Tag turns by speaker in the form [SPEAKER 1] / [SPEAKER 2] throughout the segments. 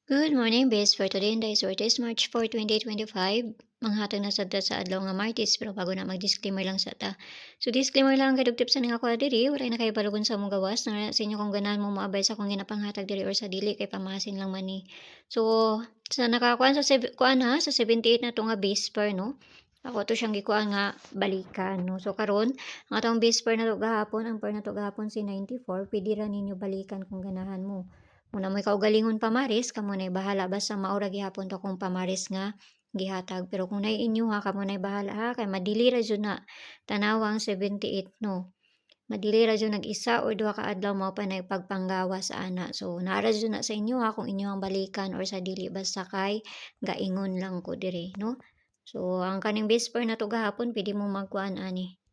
[SPEAKER 1] Good morning, best for today and is March 4, 2025. Manghatag na sad ta sa adlaw nga Martes pero bago na mag-disclaimer lang sa ta. So disclaimer lang kadugtip sa ning ako diri, wala na kay balugon sa mong gawas na sa inyo kung ganahan mo moabay sa akong ginapanghatag diri or sa dili kay pamasin lang man ni. So sa nakakuan sa kuan ha sa 78 na to nga base pair no. Ako to siyang gikuan nga balikan no. So karon ang atong base pair na to gahapon, ang pair na to gahapon si 94, pwede ra ninyo balikan kung ganahan mo. Muna mo'y kaugalingon pamaris, kamo na'y bahala basta maura gihapon to kung pamaris nga gihatag. Pero kung naiinyo kamo na'y bahala ha, kay madili ra jud na tanawang 78 no. Madili ra jud nag-isa or duha ka adlaw mao pa nay pagpanggawas ana. So naara jud na sa inyo ha kung inyo ang balikan or sa dili basta kay gaingon lang ko diri no. So ang kaning best pair na to gahapon pwede mo magkuan ani.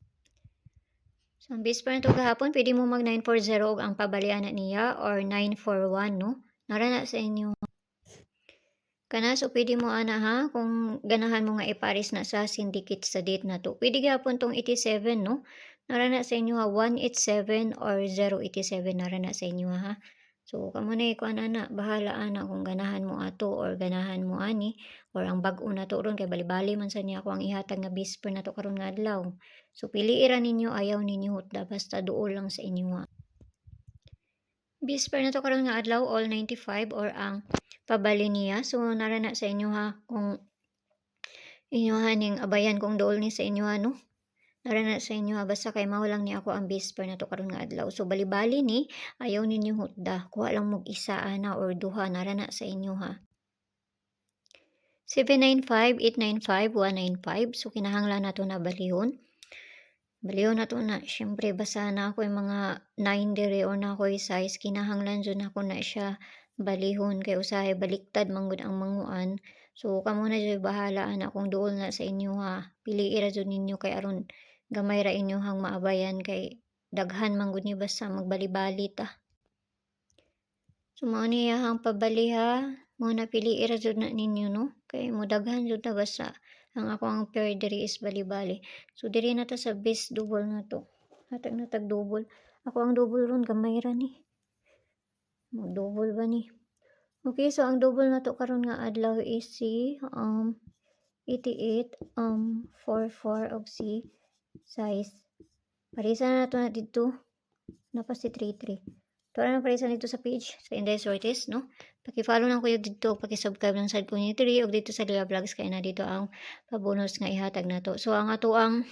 [SPEAKER 1] So, ang base pa na to gahapon, pwede mo mag 940 og ang pabalian na niya or 941, no? Nara na sa inyo. Kana, so pwede mo ana ha, kung ganahan mo nga iparis na sa syndicate sa date na to. Pwede gahapon tong 87, no? Nara na sa inyo ha, 187 or 087 nara na sa inyo ha. So, kamo na ikuan ana, bahala ana kung ganahan mo ato or ganahan mo ani or ang bag-o na to ron kay bali-bali man sa niya ako ang ihatag nga bisper na to karon nga adlaw. So, piliin ra ninyo ayaw ninyo hutda basta duol lang sa inyo ha. Bisper na to karon nga adlaw all 95 or ang pabali niya. So, nara na sa inyo ha kung inyo haning abayan kung duol ni sa inyo no. Nara na sa inyo ha, basta kay mao lang ni ako ang bisper na to karon nga adlaw. So bali-bali ni ayaw ninyo hutda. Kuha lang mog isa ana or duha nara na sa inyo ha. 795-895-195. So kinahanglan nato na balihon. Balihon na to na. Syempre basa na ako yung mga 9 dire o na ako size. Kinahanglan dyan ako na siya balihon. Kay usahay baliktad manggod ang manguan. So kamo na dyan bahala ana kung duol na sa inyo ha. Pili ra dyan ninyo kay aron gamay ra inyo hang maabayan kay daghan manggod ni basta magbali-bali ta. So mao niya hang pabali ha. Mo na pili ra jud na ninyo no. Kay mo daghan jud ta basta ang ako ang pair diri is bali-bali. So diri na ta sa base double na to. Hatag na tag double. Ako ang double ron gamay ra ni. Mo double ba ni? Okay, so ang double na to karon nga adlaw is si 88 44 og si size. Parisan na to na dito. Napa si 33. Ito na parisan dito sa page sa Inday Sortes, no? Paki-follow lang ko yung dito, paki-subscribe lang sa ko ni 3 og dito sa Lia Vlogs kay na dito ang pabonus nga ihatag na to. So ang ato ang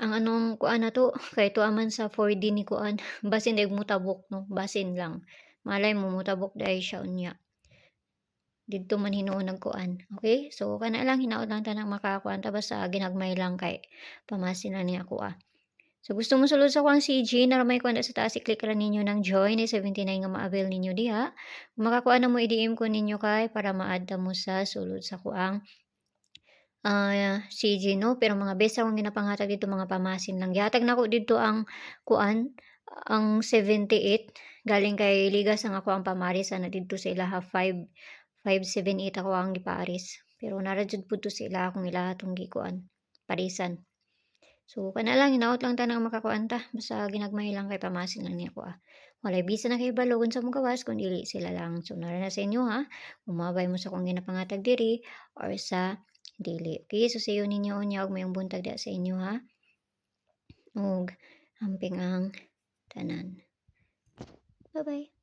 [SPEAKER 1] anong kuan na to kay to aman sa 4D ni kuan basin dag mutabok no, basin lang. Malay mo mutabok dai siya unya. Didto man hinuon nagkuan. Okay? So kana lang hinaot lang tanang makakuan ta basta ginagmay lang kay pamasin na ni ako So gusto mo sulod sa kuang CG na may kuan sa taas i-click ra ninyo ng join 79 nga ma-avail ninyo diha. Kung makakuha na mo i-DM ko ninyo kay para ma-add mo sa sulod sa kuang CG no pero mga best akong ginapanghatag dito mga pamasin lang. Gihatag nako dito ang kuan ang 78 galing kay ligas ang ako ang pamaris na didto sa ilaha 578 ako ang giparis. Pero nara jud pud to sa ila akong ilaha tong gikuan parisan. So kana lang hinaot lang ta nang makakuan ta basta ginagmay lang kay pamasin lang ni ako Walay bisa na kay balogon sa mong gawas kun dili sila lang. So nara na sa inyo ha. Umabay mo sa kung ginapangatag diri or sa dili. Okay, so sayo ninyo unya og mayong buntag da sa inyo ha. Og amping ang tanan. Bye-bye.